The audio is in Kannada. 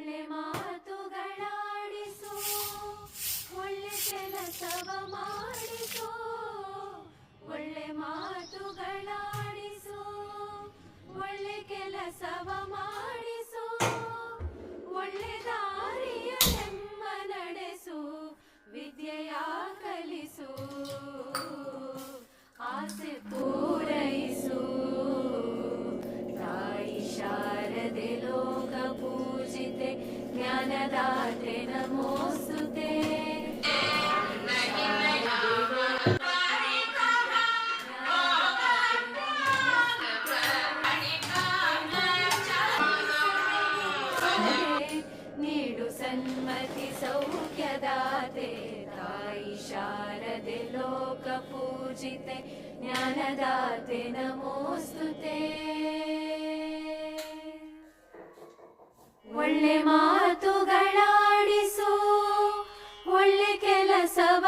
ಒಳ್ಳೆ ಮಾತುಗಳಾಡಿಸು, ಒಳ್ಳೆ ಕೆಲಸವ ಮಾಡಿಸು. ಒಳ್ಳೆ ಮಾತುಗಳಾಡಿಸು, ಒಳ್ಳೆ ಕೆಲಸವ ಮಾಡಿಸು. ಒಳ್ಳೆ ದಾರಿಯ ನೆಮ್ಮ ನಡೆಸು, ವಿದ್ಯೆಯ ಕಲಿಸು. ಆಸೆ ಪೂರೈಸು, ತಾಯಿ ಶಾರದೆ ಲೋಕ ಪೂಜಿತೆ, ಜ್ಞಾನದಾತೆ ನಮೋಸ್ತುತೆ. ನೀಡು ಸನ್ಮತಿ ಸೌಖ್ಯದಾತೆ, ತಾಯಿ ಶಾರದೆ ಲೋಕ ಪೂಜಿತೆ, ಜ್ಞಾನದಾತೆ ನಮೋಸ್ತುತೆ. ಒಳ್ಳೆ ಮಾತುಗಳಾಡಿಸು, ಒಳ್ಳೆ ಕೆಲಸವ